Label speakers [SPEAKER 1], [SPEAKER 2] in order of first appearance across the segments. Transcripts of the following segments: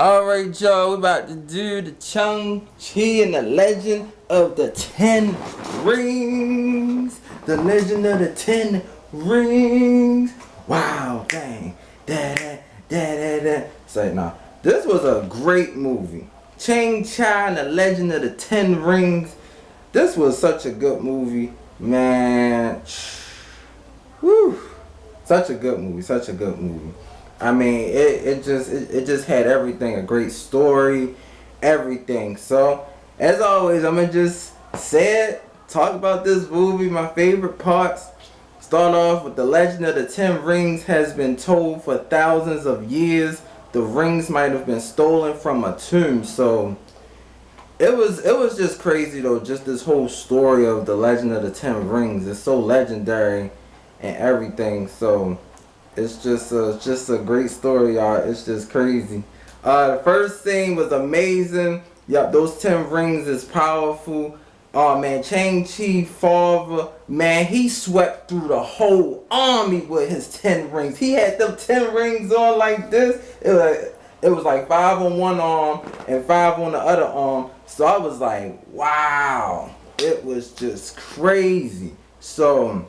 [SPEAKER 1] Alright, y'all, we about to do the Shang and the Legend of the Ten Rings. The Legend of the Ten Rings. Wow, dang. Da da da da da. Say, nah. This was a great movie. Shang and the Legend of the Ten Rings. This was such a good movie, man. Whew. Such a good movie. Such a good movie. I mean, it just had everything, a great story, everything. So, as always, I'm gonna just say it, talk about this movie, my favorite parts. Start off with the Legend of the Ten Rings has been told for thousands of years. The rings might have been stolen from a tomb. So, it was just crazy though, just this whole story of the Legend of the Ten Rings. It's so legendary and everything. So it's just a great story, y'all. It's just crazy. The first scene was amazing. Yep, those 10 rings is powerful. Oh man, Chi father, man, he swept through the whole army with his 10 rings. He had them 10 rings on like this. It was like 5 on one arm and 5 on the other arm. So I was like, wow. It was just crazy. So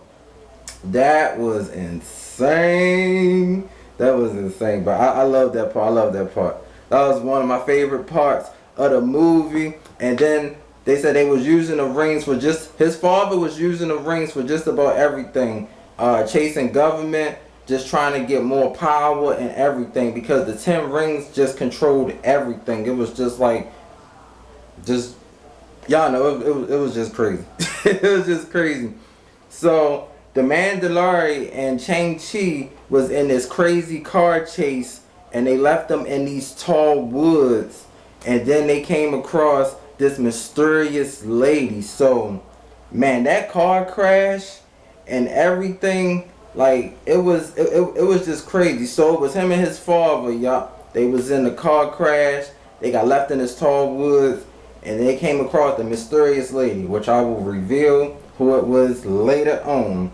[SPEAKER 1] that was insane. That was insane. But I love that part. I love that part. That was one of my favorite parts of the movie. And then they said they was using the rings for just, his father was using the rings for just about everything. Chasing government, just trying to get more power and everything. Because the 10 rings just controlled everything. It was just like, y'all know, it was just crazy. It was just crazy. So the Mandalorian and Shang-Chi was in this crazy car chase, and they left them in these tall woods, and then they came across this mysterious lady. So, man, that car crash and everything, like it was just crazy. So it was him and his father, y'all. They was in the car crash. They got left in this tall woods, and they came across the mysterious lady, which I will reveal who it was later on.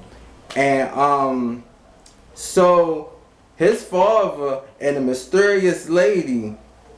[SPEAKER 1] And so his father and the mysterious lady,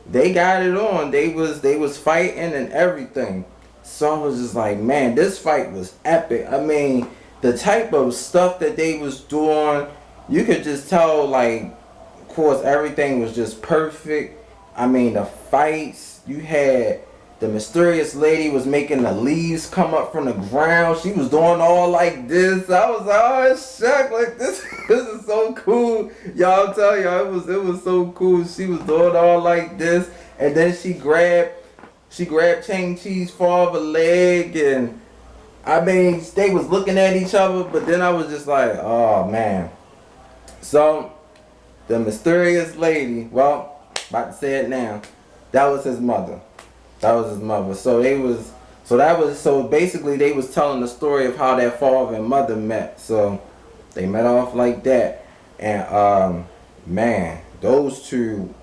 [SPEAKER 1] they got it on. They was fighting and everything. So I was just like, man, this fight was epic. I mean, the type of stuff that they was doing, you could just tell, like, of course, everything was just perfect. I mean, the fights, you had the mysterious lady was making the leaves come up from the ground. She was doing all like this. I was like, oh, Shaq, like this is so cool. Y'all tell y'all it was so cool. She was doing all like this. And then she grabbed Shang-Chi's father leg, and I mean they was looking at each other, but then I was just like, oh man. So the mysterious lady, well, about to say it now, that was his mother. That was his mother. So basically they was telling the story of how their father and mother met. So they met off like that. And man, those two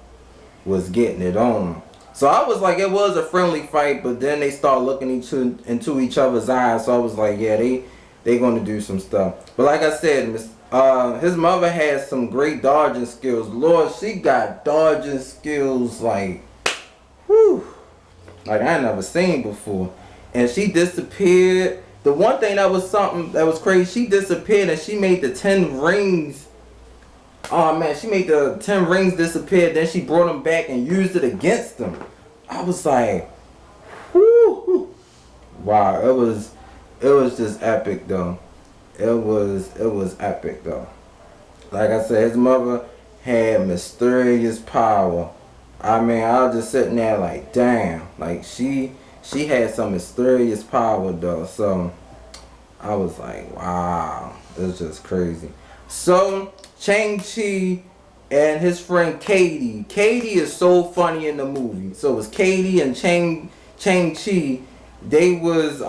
[SPEAKER 1] was getting it on. So I was like, it was a friendly fight, but then they start looking into each other's eyes. So I was like, yeah, they gonna do some stuff. But like I said, his mother has some great dodging skills. Lord, she got dodging skills like, whew, like I never seen before. And she disappeared. The one thing that was something that was crazy, she disappeared and she made the 10 rings. Oh man, she made the 10 rings disappear. Then she brought them back and used it against them. I was like, whoo, wow, it was just epic though. It was epic though. Like I said, his mother had mysterious power. I mean, I was just sitting there like, damn, like she had some mysterious power though. So I was like, wow, it's just crazy. So Shang-Chi and his friend Katie. Katie is so funny in the movie. So it was Katie and Shang-Chi. They was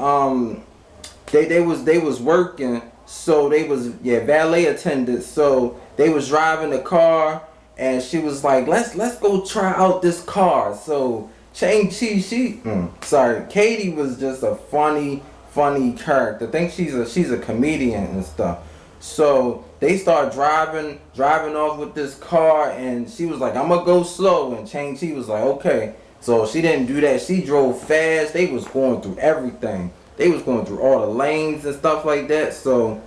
[SPEAKER 1] they was working. So they was valet attendants. So they was driving the car. And she was like, let's go try out this car. So Shang-Chi, Katie was just a funny character. I think she's a comedian and stuff. So they start driving off with this car, and she was like, "I'm gonna go slow," and Shang-Chi was like, "Okay." So she didn't do that. She drove fast. They was going through everything. They was going through all the lanes and stuff like that. So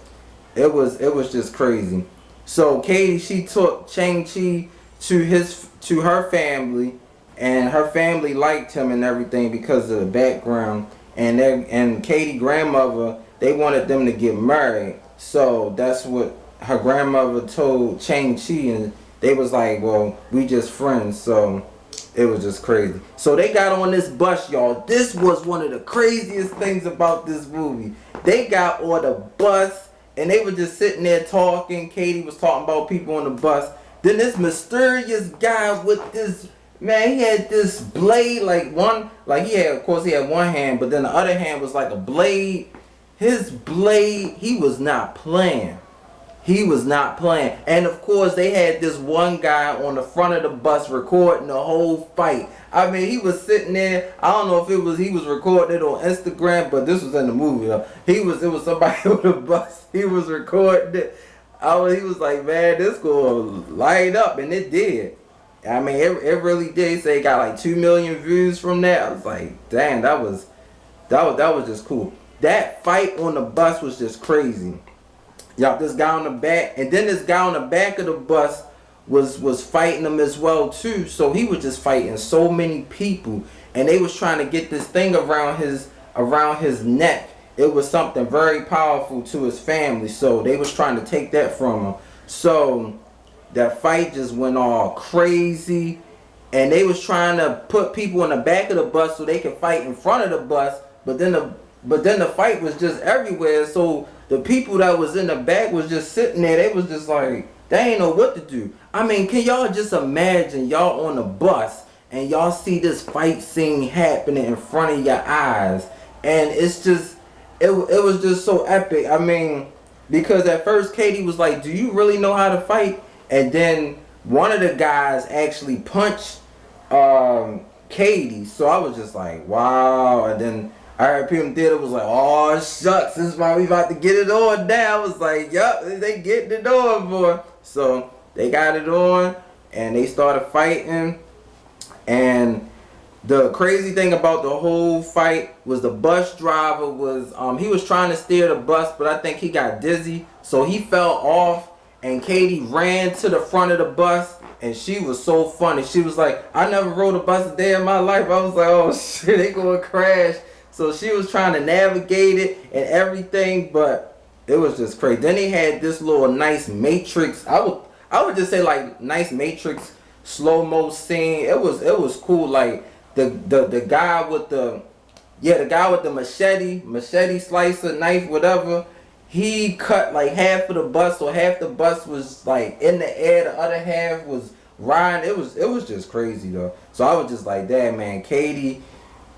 [SPEAKER 1] it was just crazy. So Katie, she took Shang-Chi to her family, and her family liked him and everything because of the background. And Katie grandmother, they wanted them to get married. So that's what her grandmother told Shang-Chi, and they was like, "Well, we just friends." So it was just crazy. So they got on this bus, y'all. This was one of the craziest things about this movie. They got on the bus and they were just sitting there talking. Katie was talking about people on the bus. Then this mysterious guy with this, man, he had this blade, he had, of course, he had one hand, but then the other hand was like a blade. His blade, he was not playing. He was not playing. And of course, they had this one guy on the front of the bus recording the whole fight. I mean, he was sitting there. I don't know if he was recording it on Instagram, but this was in the movie though. It was somebody on the bus. He was recording it. He was like, "Man, this gonna light up," and it did. I mean, it really did. He said it got like 2 million views from that. I was like, "Damn, that was just cool." That fight on the bus was just crazy. Y'all, this guy on the back, and then this guy on the back of the bus was fighting them as well too. So he was just fighting so many people, and they was trying to get this thing around his neck. It was something very powerful to his family, so they was trying to take that from him. So that fight just went all crazy, and they was trying to put people in the back of the bus so they could fight in front of the bus, but then the fight was just everywhere. So the people that was in the back was just sitting there. They was just like, they ain't know what to do. I mean, can y'all just imagine y'all on the bus and y'all see this fight scene happening in front of your eyes, and it's just, it was just so epic. I mean, because at first Katie was like, "Do you really know how to fight?" And then one of the guys actually punched Katie. So I was just like, wow. And then I heard people in the theater was like, "Oh shucks, this is why we about to get it on now." I was like, "Yup, they getting it on, boy." So they got it on and they started fighting. And the crazy thing about the whole fight was the bus driver was he was trying to steer the bus, but I think he got dizzy, so he fell off, and Katie ran to the front of the bus, and she was so funny. She was like, "I never rode a bus a day in my life." I was like, "Oh shit, they gonna crash." So she was trying to navigate it and everything, but it was just crazy. Then they had this little nice Matrix. I would just say like nice Matrix slow-mo scene. It was cool. Like the guy with the machete slicer knife, whatever, he cut like half of the bus, so half the bus was like in the air, the other half was riding. It was just crazy though. So I was just like, "Damn, man, Katie,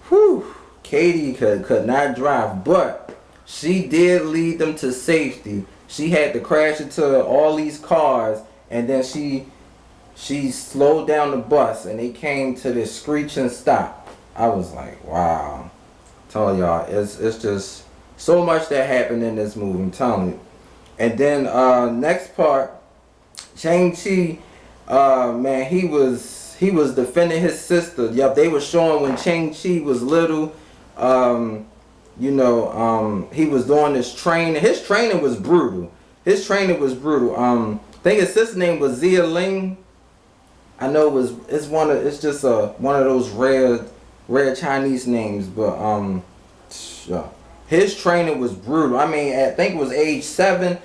[SPEAKER 1] whew, Katie could not drive," but she did lead them to safety. She had to crash into all these cars, and then she slowed down the bus, and they came to this screeching stop. I was like, wow. I'm telling y'all, it's just so much that happened in this movie. I'm telling you. And then next part, Shang-Chi, man, he was defending his sister. Yep, they were showing when Shang-Chi was little. He was doing this training. His training was brutal. I think his sister's name was Zia Ling. I know it's just one of those rare Chinese names, but his training was brutal. I mean, I think it was age 7.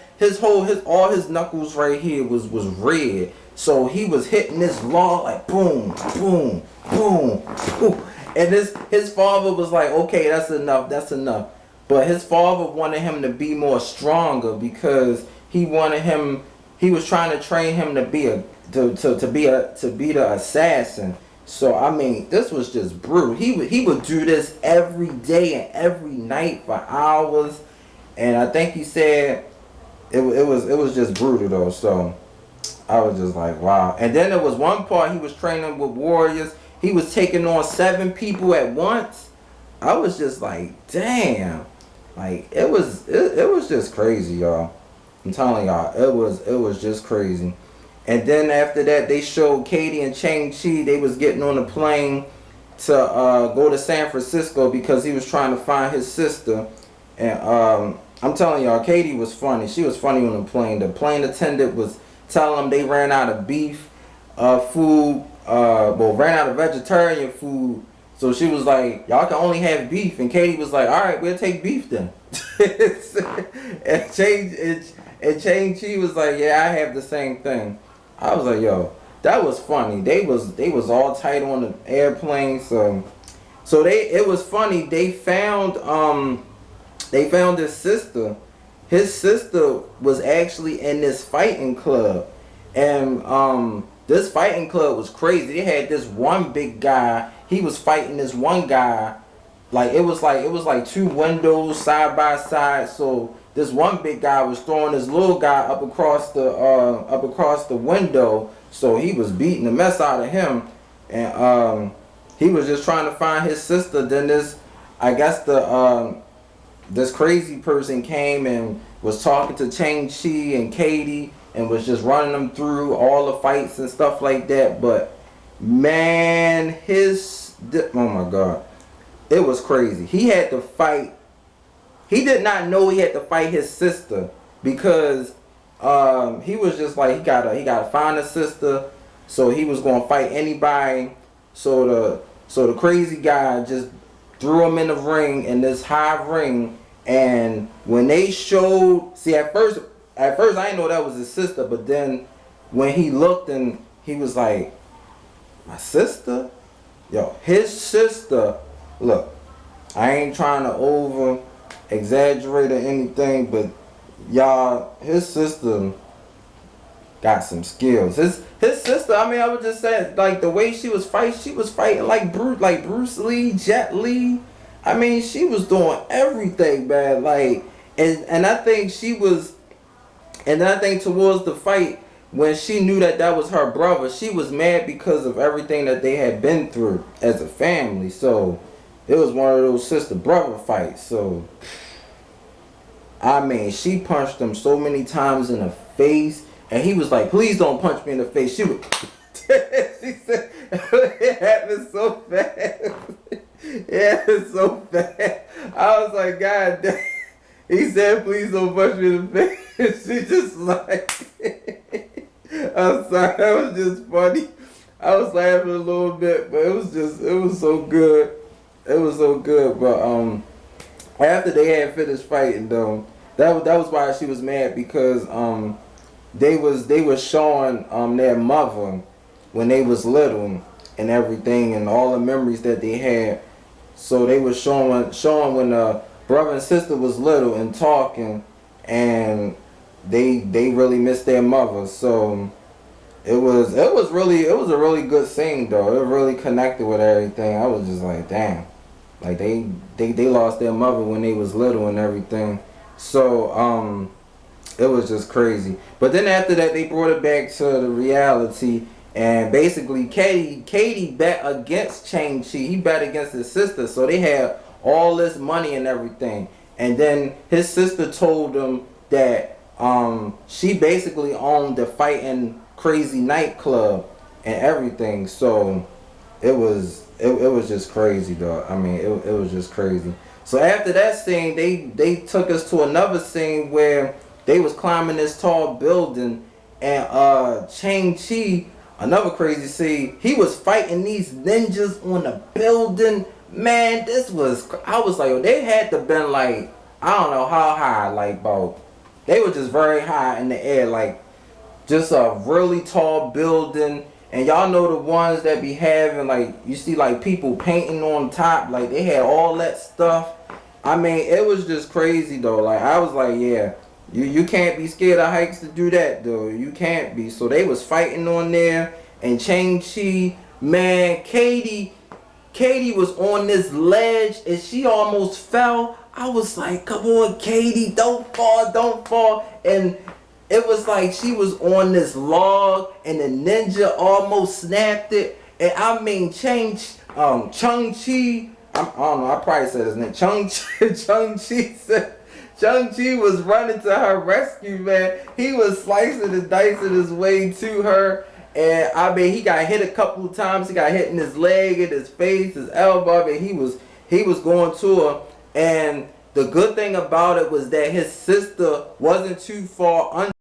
[SPEAKER 1] All his knuckles right here was red. So he was hitting this log like boom, boom, boom, boom. And his father was like, "Okay, that's enough." But his father wanted him to be more stronger because he was trying to train him to be the assassin. So I mean, this was just brutal. He would do this every day and every night for hours, and I think he said it was just brutal though. So I was just like, wow. And then there was one part he was training with warriors. He was taking on 7 people at once. I was just like, damn. Like it was just crazy, y'all. I'm telling y'all, it was just crazy. And then after that, they showed Katie and Chang Chi. They was getting on a plane to go to San Francisco because he was trying to find his sister. And I'm telling y'all, Katie was funny. She was funny on the plane. The plane attendant was telling them they ran out of beef food. Well, ran out of vegetarian food. So she was like, y'all can only have beef. And Katie was like, all right, we'll take beef then. and Chang Chi was like, yeah, I have the same thing. I was like, yo, that was funny. They was all tight on the airplane. So it was funny. They found his sister. His sister was actually in this fighting club, and this fighting club was crazy. They had this one big guy. He was fighting this one guy. Like it was like two windows side by side. So this one big guy was throwing this little guy up across the window. So he was beating the mess out of him, and he was just trying to find his sister. Then I guess this crazy person came and was talking to Chang Chi and Katie and was just running them through all the fights and stuff like that. But man, oh my god, it was crazy. He had to fight. He did not know he had to fight his sister because he was just like, he gotta find a sister, so he was gonna fight anybody. So the crazy guy just threw him in the ring, in this high ring. And when they showed, see, at first I didn't know that was his sister, but then when he looked and he was like, my sister? Yo, his sister, look, I ain't trying to over exaggerate or anything, but y'all, his sister got some skills. His sister, I mean, I would just say, like, the way she was fighting like Bruce Lee, Jet Li. I mean, she was doing everything, man. Like, and I think towards the fight, when she knew that was her brother, she was mad because of everything that they had been through as a family. So it was one of those sister brother fights. So I mean, she punched him so many times in the face, and he was like, please don't punch me in the face. She would she said it happened so fast. Yeah, it's so fast. I was like, God damn. He said, please don't punch me in the face. She just like, I'm sorry, that was just funny. I was laughing a little bit, but it was so good. It was so good. But after they had finished fighting though, that was why she was mad, because they was showing their mother when they was little and everything, and all the memories that they had. So they was showing when brother and sister was little and talking, and they really missed their mother. So it was a really good scene though. It really connected with everything. I was just like, damn, like they lost their mother when they was little and everything. So it was just crazy. But then after that, they brought it back to the reality. And basically, Katie bet against Chang Chi. He bet against his sister. So they had all this money and everything. And then his sister told him that she basically owned the fighting crazy nightclub and everything. So it was just crazy, though. I mean, it was just crazy. So after that scene, they took us to another scene where they was climbing this tall building, and Chang Chi, another crazy scene, he was fighting these ninjas on the building. Man, I was like, they had to been like, I don't know how high, like about, they were just very high in the air, like just a really tall building. And y'all know the ones that be having, like, you see like people painting on top, like they had all that stuff. I mean, it was just crazy though. Like, I was like, yeah, you can't be scared of heights to do that though. You can't be. So they was fighting on there, and Chang Chi, man, Katie was on this ledge and she almost fell. I was like, come on, Katie, don't fall. And it was like she was on this log and the ninja almost snapped it. And I mean, Chung Chi, I don't know, I probably said his name. Chung Chi Shang-Chi was running to her rescue, man. He was slicing and dicing his way to her. And I mean, he got hit a couple of times. He got hit in his leg, in his face, his elbow. I mean, he was going to her. And the good thing about it was that his sister wasn't too far under.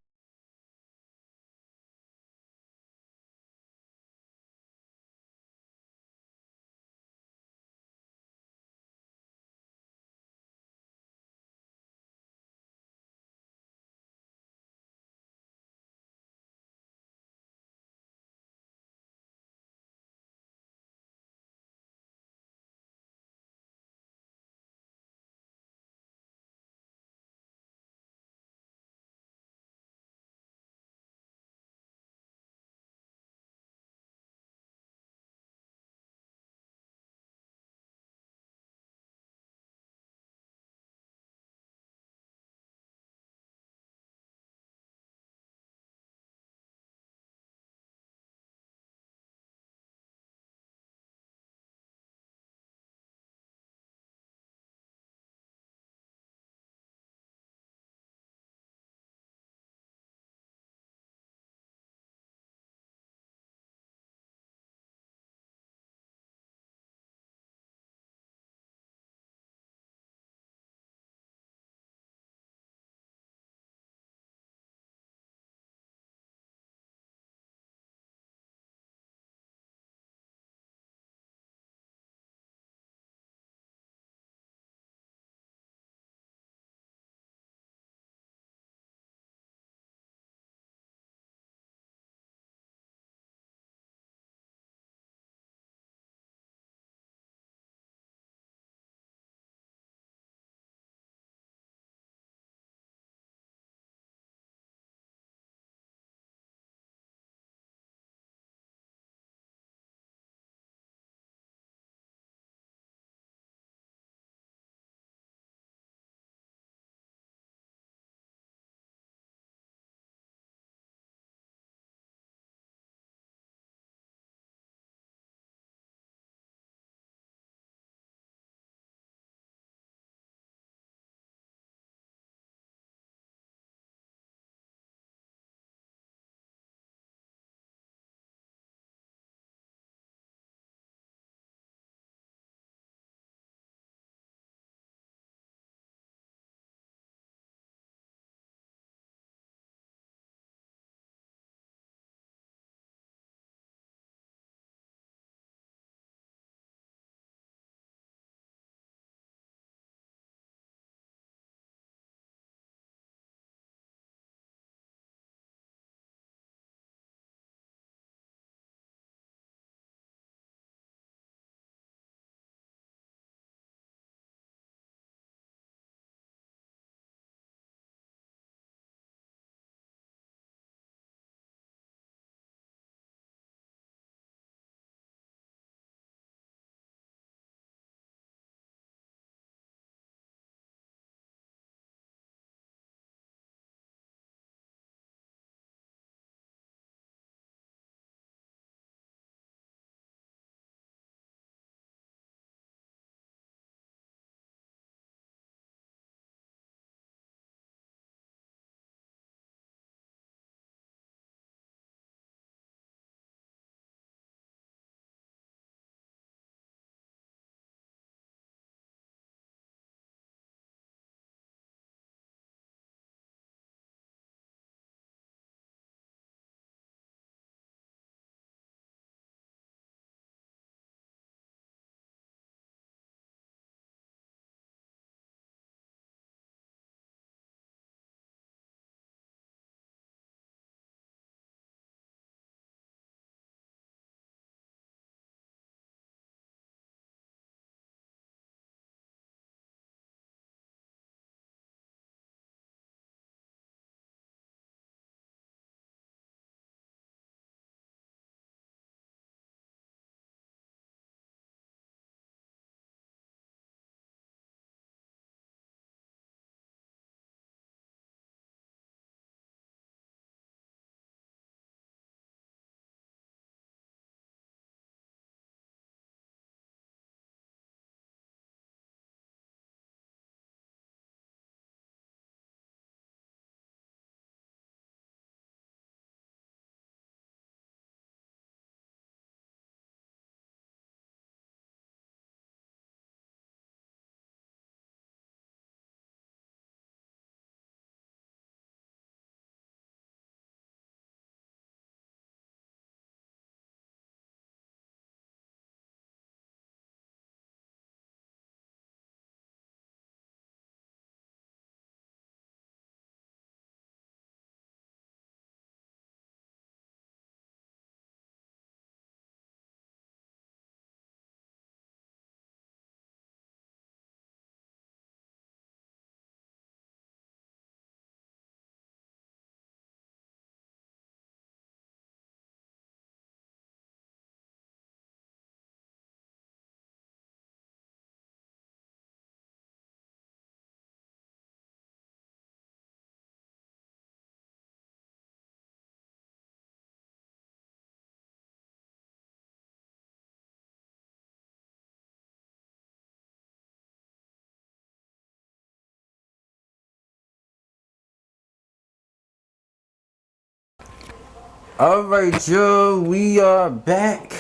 [SPEAKER 1] Alright, y'all, we are back.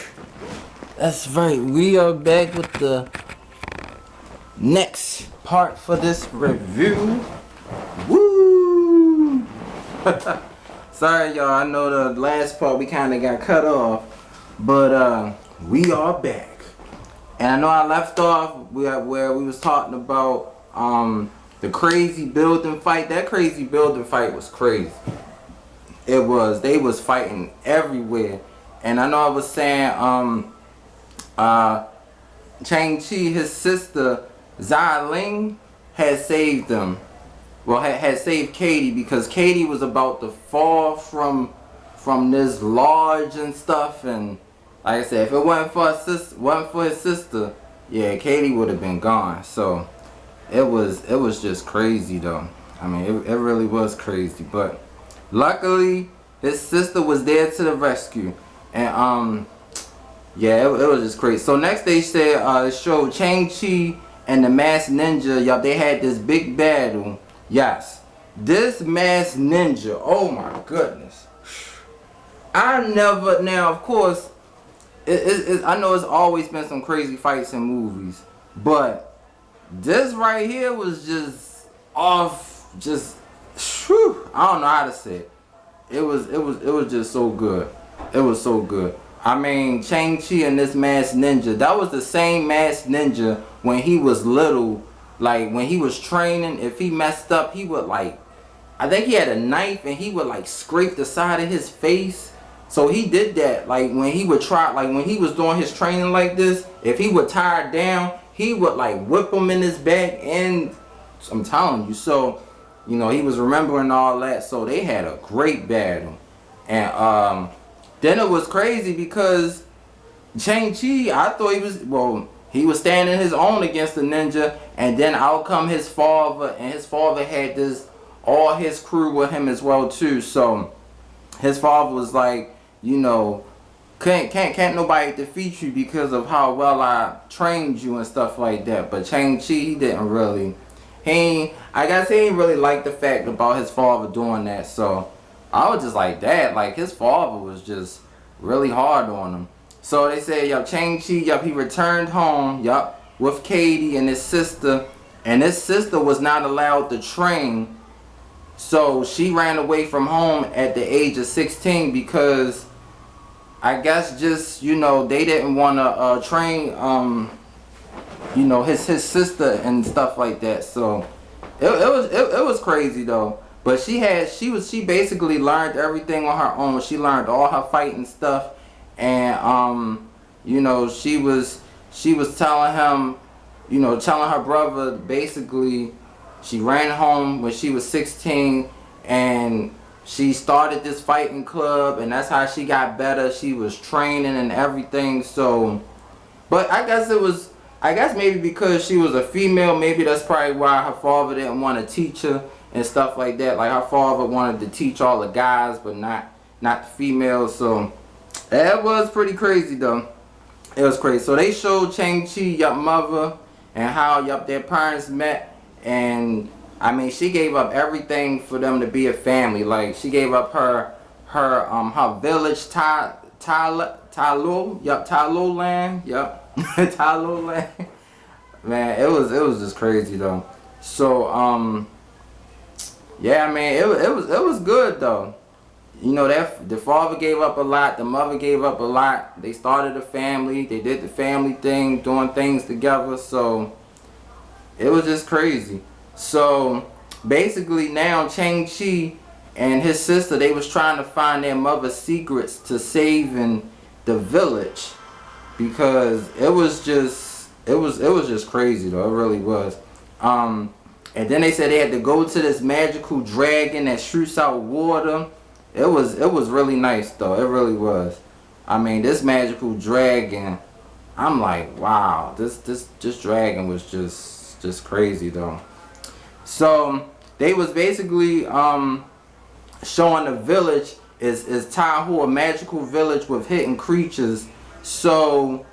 [SPEAKER 1] That's right, we are back with the next part for this review. Woo! Sorry, y'all, I know the last part we kind of got cut off, but we are back. And I know I left off where we was talking about the crazy building fight. That crazy building fight was crazy. It was. They was fighting everywhere. And I know I was saying Chang-Chi, his sister Ling had saved them. Well, had saved Katie because Katie was about to fall from this lodge and stuff. And like I said, if it wasn't for his sister, yeah, Katie would have been gone. So it was just crazy though. I mean, it really was crazy. But luckily, his sister was there to the rescue. And yeah, it was just crazy. So next they said showed Shang-Chi and the Masked Ninja. Yup, they had this big battle. Yes, this Masked Ninja. Oh my goodness. Now of course, I know it's always been some crazy fights in movies, but this right here was just off. Just, whew, I don't know how to say it. It was just so good. It was so good. I mean, Shang-Chi and this Masked Ninja, that was the same Masked Ninja when he was little. Like, when he was training, if he messed up, he would, like, I think he had a knife and he would, like, scrape the side of his face. So he did that, like, when he would try, like, when he was doing his training like this, if he would tie it down, he would, like, whip him in his back. And I'm telling you, so, you know, he was remembering all that. So they had a great battle. And then it was crazy because Shang-Chi, I thought he was standing his own against the ninja, and then out come his father, and his father had all his crew with him as well too. So his father was like, you know, can't nobody defeat you because of how well I trained you and stuff like that. But Shang-Chi, he didn't really, I guess he didn't really like the fact about his father doing that. So I was just like that, like his father was just really hard on him. So they said, yup, Shang-Chi, yup, he returned home, yup, with Katie and his sister. And his sister was not allowed to train. So she ran away from home at the age of 16 because I guess just, you know, they didn't want to train, you know, his sister and stuff like that. So it was crazy though. But she basically learned everything on her own. She learned all her fighting stuff. And you know, she was telling him, you know, telling her brother, basically she ran home when she was 16 and she started this fighting club, and that's how she got better. She was training and everything. So, but I guess maybe because she was a female, maybe that's probably why her father didn't want to teach her and stuff like that. Like her father wanted to teach all the guys but not the females. So that was pretty crazy though. It was crazy. So they showed Shang-Chi, yup, mother, and how, yup, their parents met. And I mean, she gave up everything for them to be a family. Like, she gave up her village, Talo land, yup, Talo land. Man, it was just crazy though. So yeah, I mean, it was good though. You know, that the father gave up a lot, the mother gave up a lot. They started a family, they did the family thing, doing things together. So it was just crazy. So basically now Shang-Chi and his sister, they was trying to find their mother's secrets to saving the village, because it was just crazy though. It really was. And then they said they had to go to this magical dragon that shoots out water. It was really nice though. It really was. I mean, this magical dragon, I'm like, wow, this dragon was just crazy though. So they was basically showing the village is Tahoe, a magical village with hidden creatures. So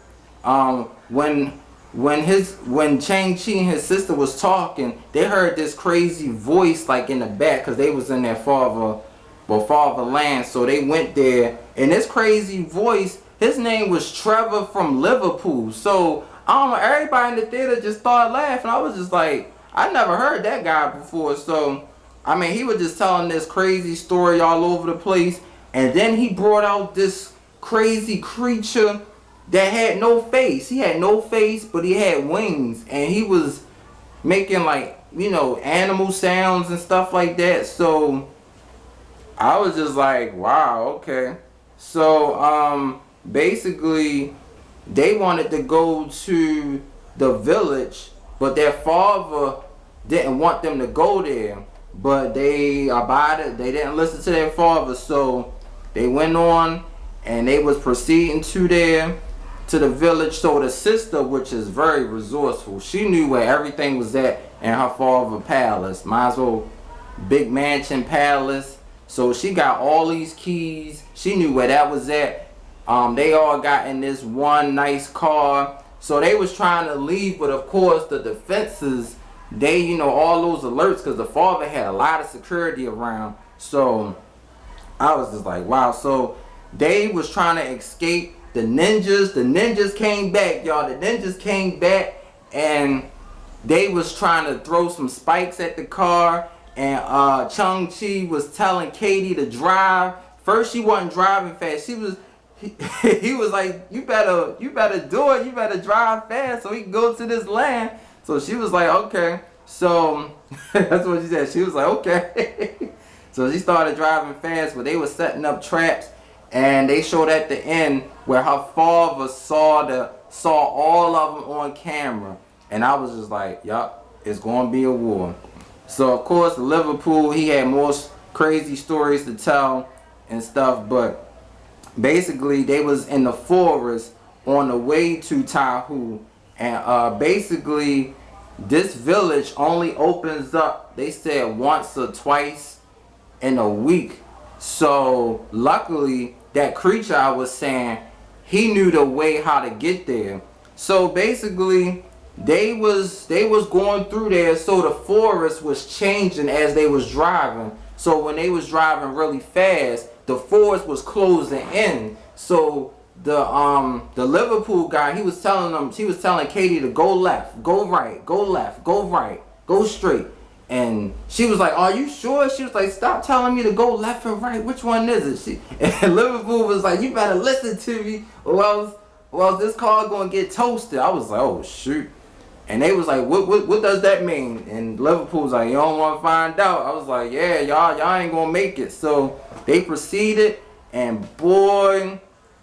[SPEAKER 1] when Shang-Chi and his sister was talking, they heard this crazy voice like in the back, because they was in their father but Father Land. So they went there, and this crazy voice, his name was Trevor from Liverpool. So I don't know, everybody in the theater just started laughing. I was just like, I never heard that guy before. So I mean, he was just telling this crazy story all over the place, and then he brought out this crazy creature that had no face. He had no face, but he had wings, and he was making like, you know, animal sounds and stuff like that. So I was just like, wow, okay. So basically they wanted to go to the village, but their father didn't want them to go there. But they abided, they didn't listen to their father, so they went on and they was proceeding to the village. So the sister, which is very resourceful, she knew where everything was at in her father's palace. Might as well big mansion palace. So she got all these keys. She knew where that was at. They all got in this one nice car. So they was trying to leave, but of course the defenses, they, you know, all those alerts, because the father had a lot of security around. So I was just like, wow. So they was trying to escape. The ninjas came back, y'all. The ninjas came back, and they was trying to throw some spikes at the car. And Shang was telling Katie to drive. First, she wasn't driving fast. He was like, you better do it. You better drive fast so we can go to this land. So she was like, okay. So that's what she said. She was like, okay. So she started driving fast, but they were setting up traps, and they showed at the end where her father saw all of them on camera. And I was just like, yup, it's going to be a war. So of course, Liverpool, he had more crazy stories to tell and stuff, but basically they was in the forest on the way to Tahoe. And basically this village only opens up, they said, once or twice in a week. So luckily that creature I was saying, he knew the way how to get there. So basically they was going through there. So the forest was changing as they was driving. So when they was driving really fast, the forest was closing in. So the Liverpool guy, he was telling Katie to go left, go right, go left, go right, go straight. And she was like, are you sure? She was like, stop telling me to go left and right. Which one is it? And Liverpool was like, you better listen to me, or else this car gonna get toasted. I was like, oh shoot. And they was like, what does that mean? And Liverpool was like, you don't want to find out. I was like, yeah, y'all ain't gonna make it. So they proceeded, and boy,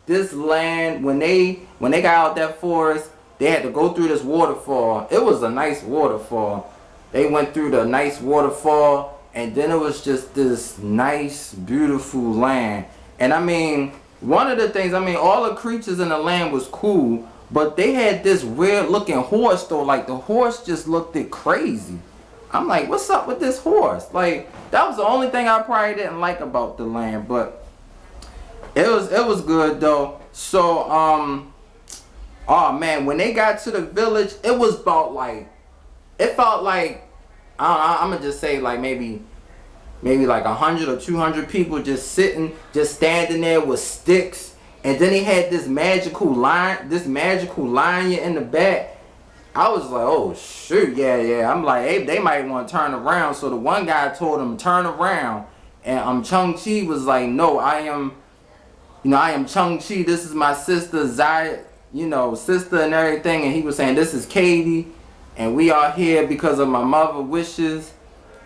[SPEAKER 1] this land, when they got out that forest, they had to go through this waterfall. It was a nice waterfall. They went through the nice waterfall, and then it was just this nice, beautiful land. And I mean, one of the things, I mean, all the creatures in the land was cool, but they had this weird looking horse though. Like the horse just looked crazy. I'm like, what's up with this horse? Like, that was the only thing I probably didn't like about the land, but it was good though. So oh man, when they got to the village, it was about like, it felt like, I'm gonna just say like maybe like 100 or 200 people just standing there with sticks. And then he had this magical lion in the back. I was like, oh shoot, yeah. I'm like, hey, they might want to turn around. So the one guy told him turn around, and Shang-Chi was like, no, I am Shang-Chi. This is my sister Zai, sister and everything. And he was saying, this is Katie, and we are here because of my mother wishes.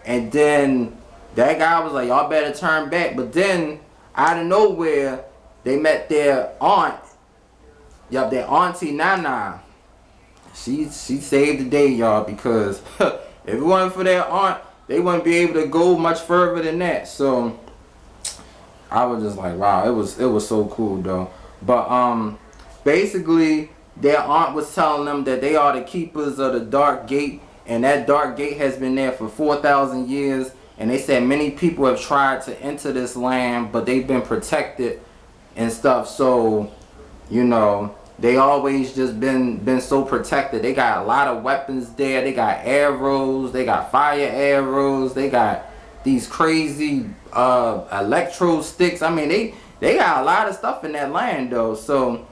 [SPEAKER 1] And then that guy was like, y'all better turn back. But then out of nowhere, they met their aunt. Yup, their auntie Nana. She saved the day, y'all, because if it wasn't for their aunt, they wouldn't be able to go much further than that. So I was just like, wow, it was so cool though. But basically their aunt was telling them that they are the keepers of the dark gate, and that dark gate has been there for 4,000 years. And they said many people have tried to enter this land, but they've been protected and stuff. So they always just been so protected. They got a lot of weapons there. They got arrows, they got fire arrows, they got these crazy electro sticks. I mean, they got a lot of stuff in that land though. So,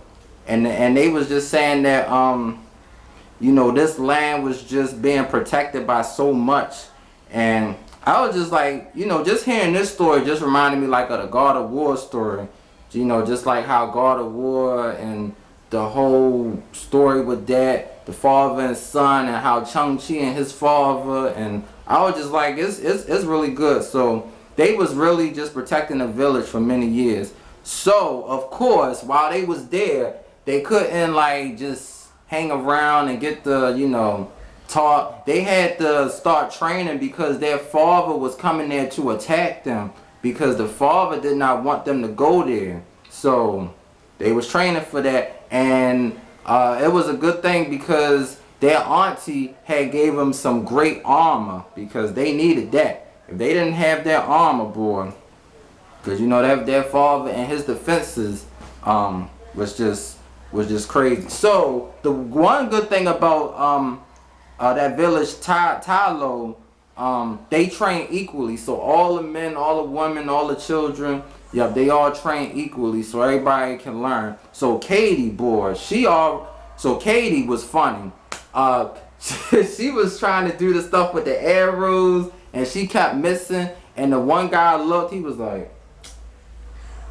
[SPEAKER 1] and they was just saying that you know, this land was just being protected by so much. And I was just like, you know, just hearing this story just reminded me like of the God of War story. You know, just like how God of War and the whole story with that, the father and son, and how Shang-Chi and his father, and I was just like, it's really good. So they was really just protecting the village for many years. So of course, while they was there, they couldn't like just hang around and get the, you know, taught. They had to start training because their father was coming there to attack them, because the father did not want them to go there. So they was training for that, and it was a good thing because their auntie had gave them some great armor, because they needed that. If they didn't have their armor, boy, because you know that their father and his defenses was just crazy. So the one good thing about that village, Talo, they train equally. So all the men, all the women, all the children, yep, they all train equally, so everybody can learn. So Katie, boy, so Katie was funny. She was trying to do the stuff with the arrows, and she kept missing. And the one guy looked, he was like,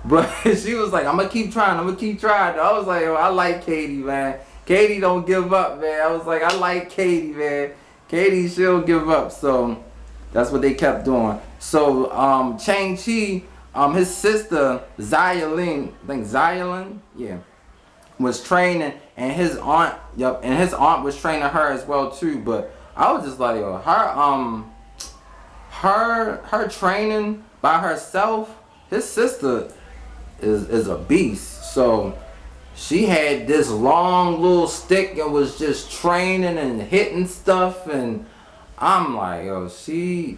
[SPEAKER 1] but she was like, I'm gonna keep trying. I was like, oh, I like Katie, man. Katie don't give up, man. I was like, I like Katie, man. Katie, she'll give up. So that's what they kept doing. So Shang-Chi, his sister Xiaolin, I think Xiaolin, yeah, was training, and his aunt, and his aunt was training her as well too. But I was just like, yo, her training by herself, his sister is a beast. So she had this long little stick and was just training and hitting stuff, and I'm like, yo, she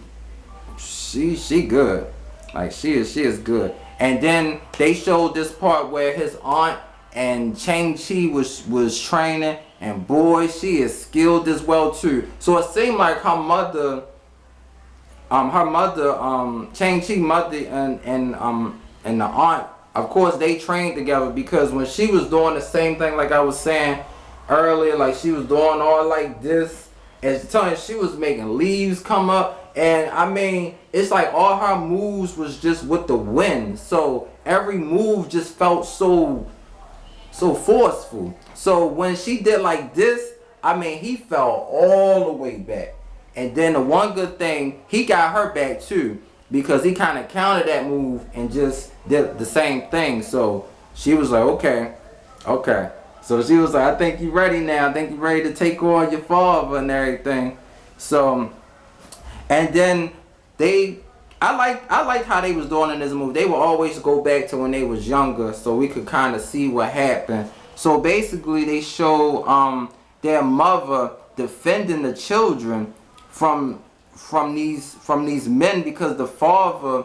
[SPEAKER 1] good. Like she is good. And then they showed this part where his aunt and Shang-Chi was training, and boy, she is skilled as well too. So it seemed like her mother, Shang-Chi mother and the aunt, of course they trained together, because when she was doing the same thing like I was saying earlier, like she was doing all like this, and she was making leaves come up. And I mean, it's like all her moves was just with the wind. So every move just felt so forceful. So when she did like this, I mean, he fell all the way back. And then the one good thing, he got her back too, because he kind of countered that move and just did the same thing. So she was like, okay. So she was like, I think you're ready now. I think you're ready to take on your father and everything. So, and then I liked how they was doing in this movie. They would always go back to when they was younger, so we could kind of see what happened. So basically, they show their mother defending the children from these men, because the father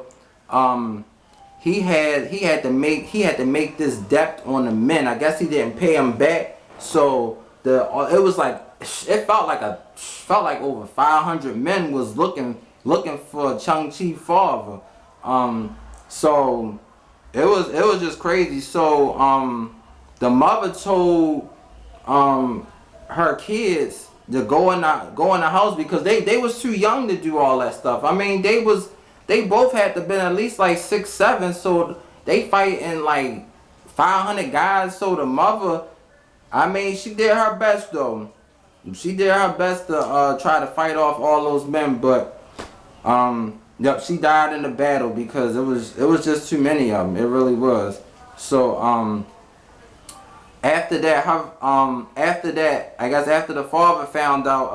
[SPEAKER 1] he had to make this debt on the men. I guess he didn't pay them back. So it felt like over 500 men was looking for Shang-Chi father. So it was just crazy. So the mother told her kids to go in the house, because they was too young to do all that stuff. I mean, they both had to been at least like 6, 7, so they fighting like 500 guys. So the mother, I mean, she did her best though. She did her best to try to fight off all those men, but yep, she died in the battle because it was just too many of them. It really was. So after that, I guess after the father found out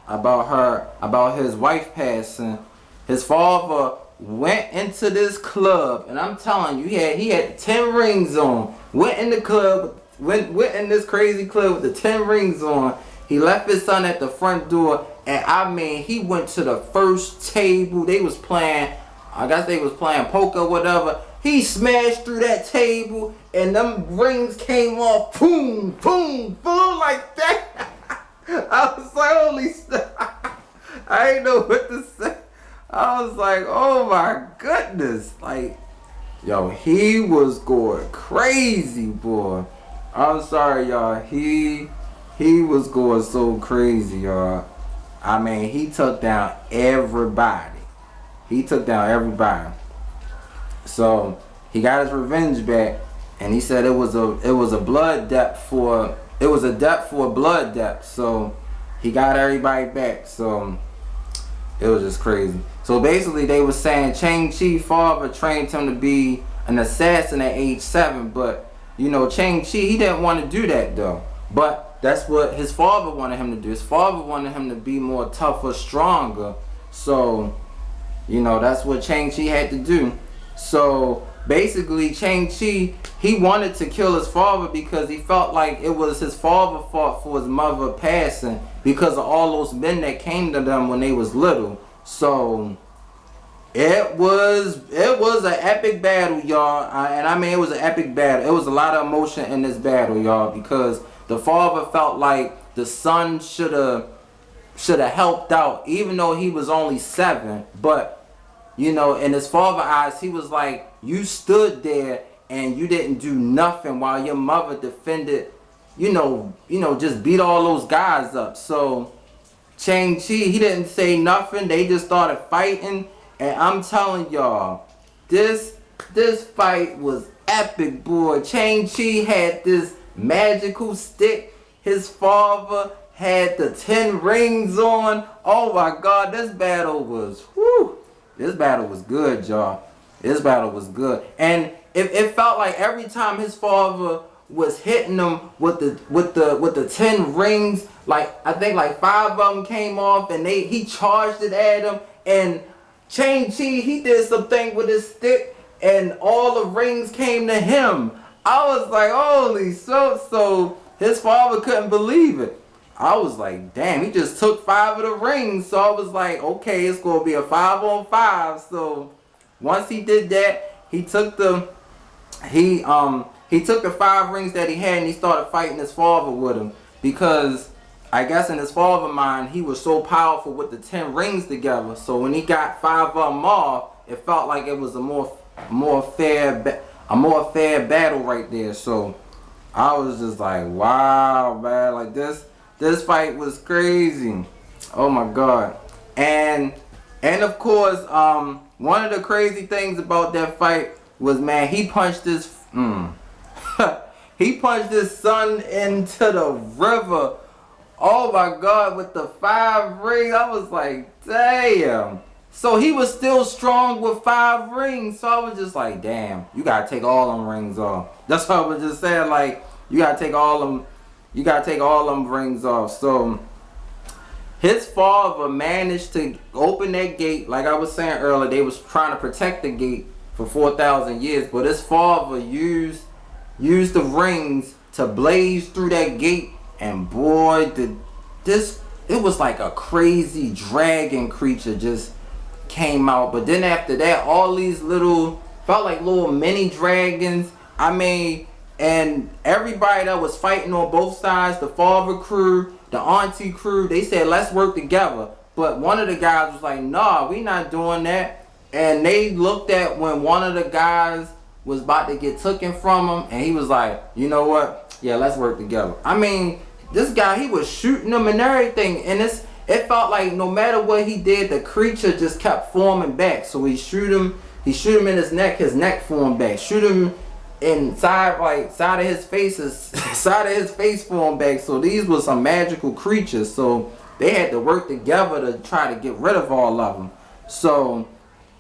[SPEAKER 1] about his wife passing, his father went into this club, and I'm telling you, he had 10 rings on. Went in the club, went in this crazy club with the 10 rings on. He left his son at the front door, and I mean, he went to the first table. They was playing, I guess they was playing poker or whatever. He smashed through that table, and them rings came off, boom, boom, boom, like that. I was like, holy stuff. I didn't know what to say. I was like, oh my goodness. Like, yo, he was going crazy, boy. I'm sorry, y'all. He was going so crazy, y'all. I mean, he took down everybody. He took down everybody. So he got his revenge back, and he said it was a blood debt for it was a debt for a blood debt. So he got everybody back. So it was just crazy. So basically, they were saying Shang-Chi's father trained him to be an assassin at age 7, but you know, Shang-Chi, he didn't want to do that though. But that's what his father wanted him to do. His father wanted him to be more tougher, stronger. So, you know, that's what Shang-Chi had to do. So basically, Shang-Chi, he wanted to kill his father because he felt like it was his father's fault for his mother passing because of all those men that came to them when they was little. So it was an epic battle, y'all. And I mean, it was an epic battle. It was a lot of emotion in this battle, y'all, because the father felt like the son should have helped out, even though he was only 7. But you know, in his father's eyes, he was like, you stood there and you didn't do nothing while your mother defended, just beat all those guys up. So Shang-Chi, he didn't say nothing. They just started fighting. And I'm telling y'all, this fight was epic, boy. Shang-Chi had this magical stick. His father had the 10 rings on. Oh my God, this battle was, whew. This battle was good, y'all. This battle was good. And it felt like every time his father was hitting him with the 10 rings, like I think like 5 of them came off and he charged it at him, and Shang-Chi, he did something with his stick and all the rings came to him. I was like, holy, so his father couldn't believe it. I was like, damn, he just took 5 of the rings. So I was like, okay, it's gonna be a 5-on-5. So once he did that, he took the 5 rings that he had and he started fighting his father with him, because I guess in his father's mind, he was so powerful with the 10 rings together. So when he got 5 of them off, it felt like it was a more fair battle right there. So I was just like, wow, man, like this fight was crazy. Oh my God. And of course, one of the crazy things about that fight was, man, he punched his he punched his son into the river. Oh my God, with the 5 rings. I was like, damn. So he was still strong with 5 rings. So I was just like, damn, you gotta take all them rings off. That's what I was just saying, like, you gotta take all them rings off. So his father managed to open that gate. Like I was saying earlier, they was trying to protect the gate for 4,000 years, but his father used the rings to blaze through that gate, and boy, it was like a crazy dragon creature just came out. But then after that, all these felt like little mini dragons. I mean, and everybody that was fighting on both sides, the father crew, the auntie crew, they said, let's work together. But one of the guys was like, nah, we not doing that. And they looked at when one of the guys was about to get taken from him, and he was like, you know what? Yeah, let's work together. I mean, this guy, he was shooting them and everything, and it felt like no matter what he did, the creature just kept forming back. So he shoot him in his neck formed back. Shoot him inside, like side of his face formed back. So these were some magical creatures. So they had to work together to try to get rid of all of them. So,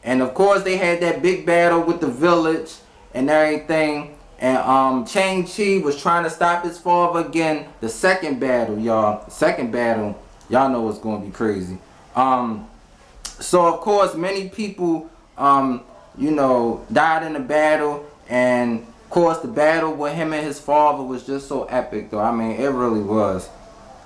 [SPEAKER 1] and of course they had that big battle with the village and everything. And Shang-Chi was trying to stop his father again. The second battle, y'all. Y'all know it's gonna be crazy. So of course many people died in the battle, and of course the battle with him and his father was just so epic though. I mean, it really was.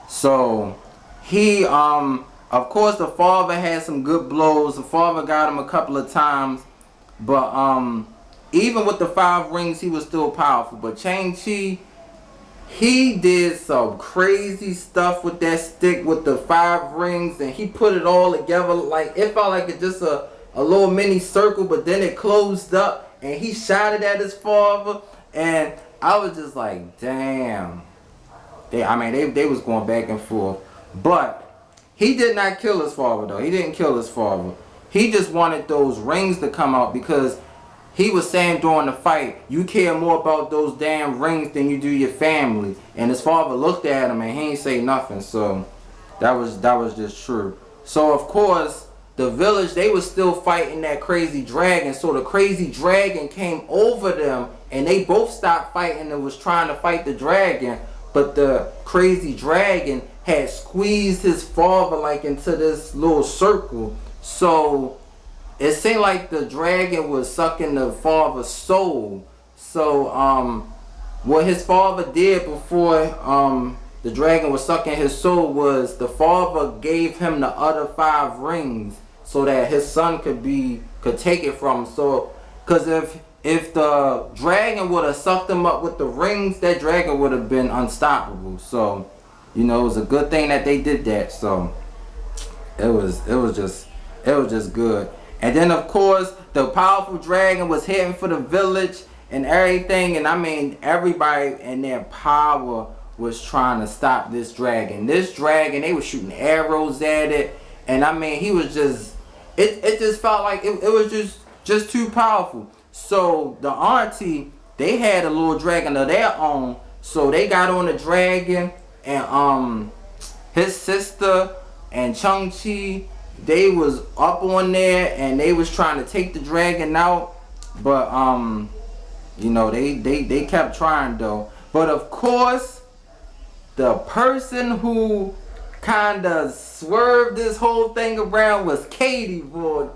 [SPEAKER 1] So he of course the father had some good blows. The father got him a couple of times, but even with the 5 rings, he was still powerful. But Shang-Chi, He did some crazy stuff with that stick with the 5 rings, and he put it all together. Like, it felt like it just a little mini circle, but then it closed up, and he shot it at his father. And I was just like, damn. They was going back and forth. But he did not kill his father, though. He didn't kill his father. He just wanted those rings to come out because he was saying during the fight, you care more about those damn rings than you do your family. And his father looked at him and he ain't say nothing. So that was just true. So of course, the village, they was still fighting that crazy dragon. So the crazy dragon came over them and they both stopped fighting and was trying to fight the dragon. But the crazy dragon had squeezed his father like into this little circle. So it seemed like the dragon was sucking the father's soul. So what his father did before the dragon was sucking his soul was the father gave him the other 5 rings so that his son could take it from him. So because if the dragon would have sucked him up with the rings, that dragon would have been unstoppable. So it was a good thing that they did that. So it was just good. And then of course the powerful dragon was heading for the village and everything, and everybody in their power was trying to stop this dragon. This dragon, they were shooting arrows at it, and he was just, it just felt like it was just too powerful. So the auntie, they had a little dragon of their own, so they got on the dragon, and his sister and Shang, they was up on there and they was trying to take the dragon out, but they kept trying though. But of course, the person who kind of swerved this whole thing around was Katie, boy.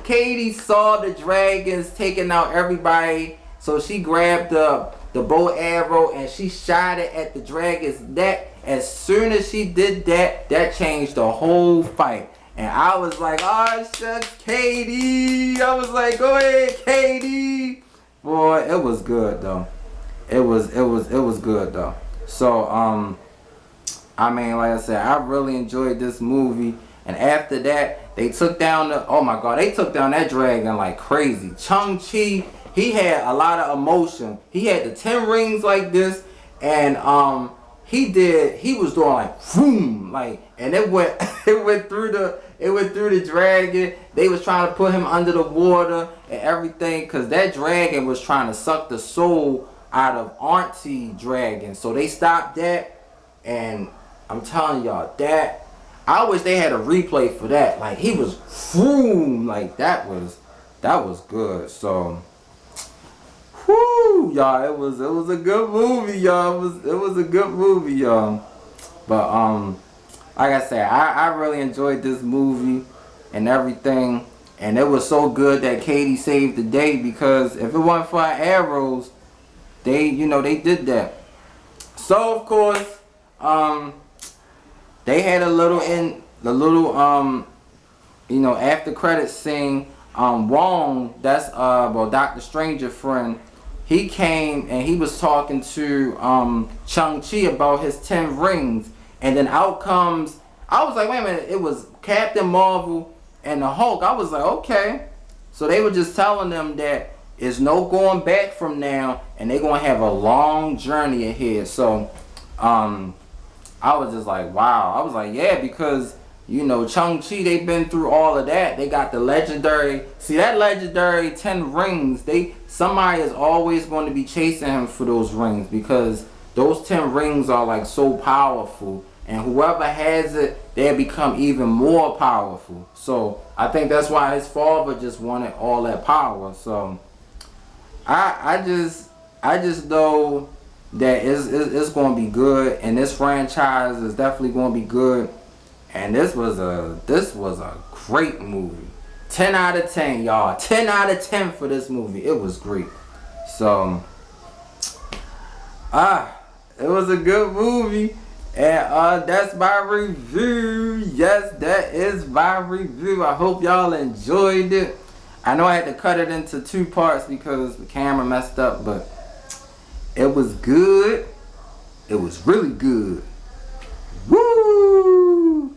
[SPEAKER 1] Katie saw the dragons taking out everybody, so she grabbed the bow arrow and she shot it at the dragon's neck. As soon as she did that, that changed the whole fight. And I was like, oh shucks, Katie. I was like, go ahead, Katie. Boy, it was good though. It was good though. So like I said, I really enjoyed this movie. And after that, they took down they took down that dragon like crazy. Shang-Chi, he had a lot of emotion. He had the 10 rings like this, and he was doing like boom, like, and it went through the dragon. They was trying to put him under the water and everything, cause that dragon was trying to suck the soul out of Auntie Dragon. So they stopped that, and I'm telling y'all that I wish they had a replay for that. Like, he was boom, like that was good. So whoo, y'all, it was a good movie, y'all. It was a good movie, y'all. But like I said, I really enjoyed this movie and everything, and it was so good that Katie saved the day, because if it wasn't for our arrows, they did that. So of course, they had a little after credits scene. Wong, that's Dr. Stranger friend, he came and he was talking to Shang-Chi about his 10 rings, and then out comes, I was like, wait a minute, it was Captain Marvel and the Hulk. I was like, okay. So they were just telling them that there's no going back from now, and they're gonna have a long journey ahead. So I was just like, wow. I was like, yeah, because Shang-Chi, they've been through all of that. They got the legendary, that legendary 10 rings. Somebody is always going to be chasing him for those rings, because those 10 rings are like so powerful, and whoever has it, they'll become even more powerful. So I think that's why his father just wanted all that power. So I just know that it's going to be good, and this franchise is definitely going to be good. And this was a great movie. 10 out of 10, y'all. 10 out of 10 for this movie. It was great. So it was a good movie. And that's my review. Yes, that is my review. I hope y'all enjoyed it. I know I had to cut it into 2 parts because the camera messed up, but it was good. It was really good. Woo!